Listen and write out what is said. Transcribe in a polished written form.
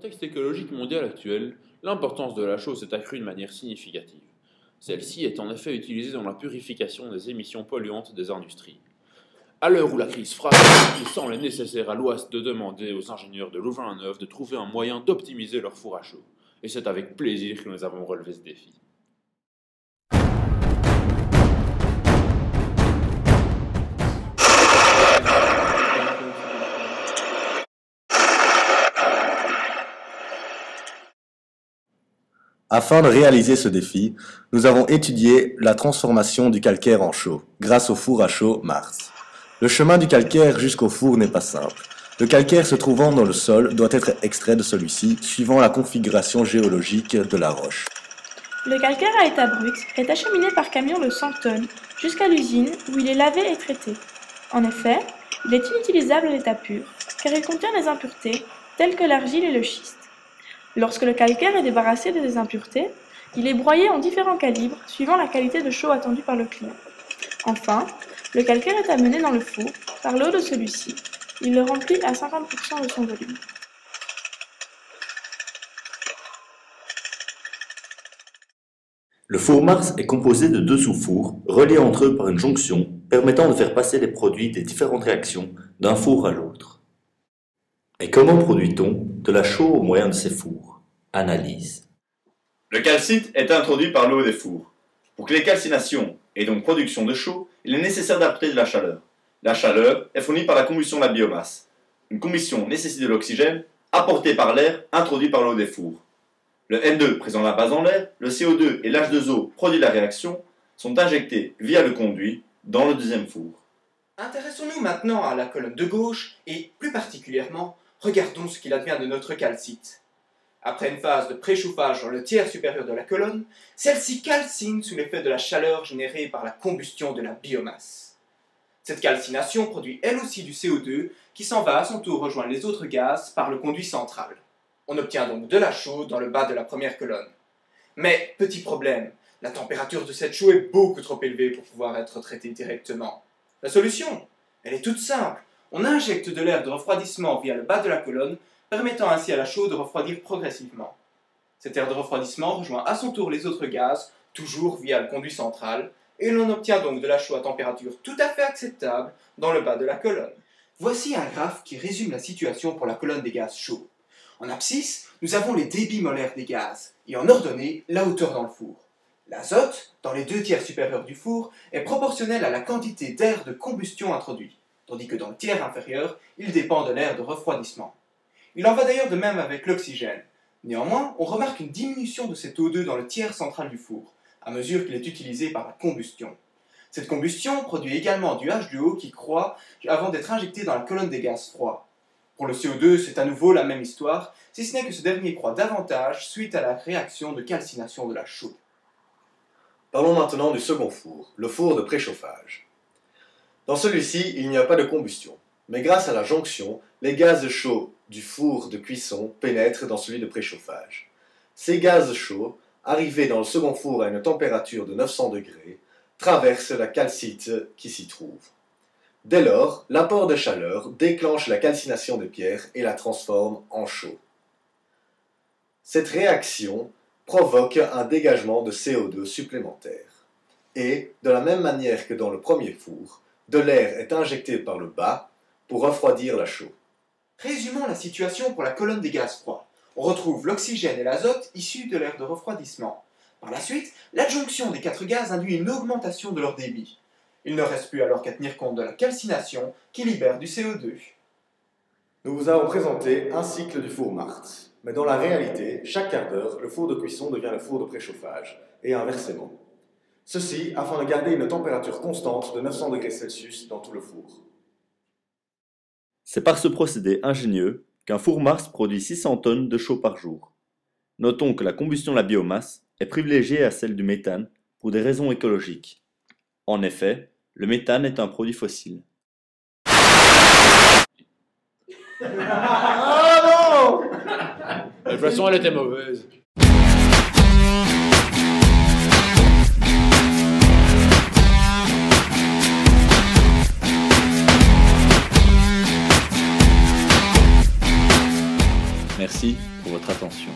contexte écologique mondial actuel, l'importance de la chaux s'est accrue de manière significative. Celle-ci est en effet utilisée dans la purification des émissions polluantes des industries. À l'heure où la crise frappe, il semble nécessaire à l'Ouest de demander aux ingénieurs de Louvain-la-Neuve de trouver un moyen d'optimiser leur four à chaux. Et c'est avec plaisir que nous avons relevé ce défi. Afin de réaliser ce défi, nous avons étudié la transformation du calcaire en chaux, grâce au four à chaux Mars. Le chemin du calcaire jusqu'au four n'est pas simple. Le calcaire se trouvant dans le sol doit être extrait de celui-ci, suivant la configuration géologique de la roche. Le calcaire à état brut est acheminé par camion de 100 tonnes jusqu'à l'usine où il est lavé et traité. En effet, il est inutilisable à l'état pur, car il contient des impuretés telles que l'argile et le schiste. Lorsque le calcaire est débarrassé des impuretés, il est broyé en différents calibres suivant la qualité de chaux attendue par le client. Enfin, le calcaire est amené dans le four par l'eau de celui-ci. Il le remplit à 50% de son volume. Le four Mars est composé de deux sous-fours reliés entre eux par une jonction permettant de faire passer les produits des différentes réactions d'un four à l'autre. Et comment produit-on de la chaux au moyen de ces fours? Analyse. Le calcite est introduit par l'eau des fours. Pour que les calcinations et donc production de chaux, il est nécessaire d'apporter de la chaleur. La chaleur est fournie par la combustion de la biomasse. Une combustion nécessite de l'oxygène, apporté par l'air, introduit par l'eau des fours. Le N2 présent la base dans l'air, le CO2 et l'H2O produit la réaction, sont injectés via le conduit dans le deuxième four. Intéressons-nous maintenant à la colonne de gauche et, plus particulièrement, regardons ce qu'il advient de notre calcite. Après une phase de préchauffage dans le tiers supérieur de la colonne, celle-ci calcine sous l'effet de la chaleur générée par la combustion de la biomasse. Cette calcination produit elle aussi du CO2 qui s'en va à son tour rejoindre les autres gaz par le conduit central. On obtient donc de la chaux dans le bas de la première colonne. Mais, petit problème, la température de cette chaux est beaucoup trop élevée pour pouvoir être traitée directement. La solution, elle est toute simple. On injecte de l'air de refroidissement via le bas de la colonne, permettant ainsi à la chaux de refroidir progressivement. Cet air de refroidissement rejoint à son tour les autres gaz, toujours via le conduit central, et l'on obtient donc de la chaux à température tout à fait acceptable dans le bas de la colonne. Voici un graphe qui résume la situation pour la colonne des gaz chauds. En abscisse, nous avons les débits molaires des gaz, et en ordonnée, la hauteur dans le four. L'azote, dans les deux tiers supérieurs du four, est proportionnel à la quantité d'air de combustion introduit, tandis que dans le tiers inférieur, il dépend de l'air de refroidissement. Il en va d'ailleurs de même avec l'oxygène. Néanmoins, on remarque une diminution de cet O2 dans le tiers central du four, à mesure qu'il est utilisé par la combustion. Cette combustion produit également du H2O qui croît avant d'être injecté dans la colonne des gaz froids. Pour le CO2, c'est à nouveau la même histoire, si ce n'est que ce dernier croît davantage suite à la réaction de calcination de la chaux. Parlons maintenant du second four, le four de préchauffage. Dans celui-ci, il n'y a pas de combustion, mais grâce à la jonction, les gaz chauds du four de cuisson pénètrent dans celui de préchauffage. Ces gaz chauds, arrivés dans le second four à une température de 900 degrés, traversent la calcite qui s'y trouve. Dès lors, l'apport de chaleur déclenche la calcination des pierres et la transforme en chaux. Cette réaction provoque un dégagement de CO2 supplémentaire. Et, de la même manière que dans le premier four, de l'air est injecté par le bas pour refroidir la chaux. Résumons la situation pour la colonne des gaz froids. On retrouve l'oxygène et l'azote issus de l'air de refroidissement. Par la suite, l'adjonction des quatre gaz induit une augmentation de leur débit. Il ne reste plus alors qu'à tenir compte de la calcination qui libère du CO2. Nous vous avons présenté un cycle du four Mars. Mais dans la réalité, chaque quart d'heure, le four de cuisson devient le four de préchauffage, et inversement. Ceci afin de garder une température constante de 900 degrés Celsius dans tout le four. C'est par ce procédé ingénieux qu'un four Mars produit 600 tonnes de chaux par jour. Notons que la combustion de la biomasse est privilégiée à celle du méthane pour des raisons écologiques. En effet, le méthane est un produit fossile. Ah non! De toute façon, elle était mauvaise. Merci pour votre attention.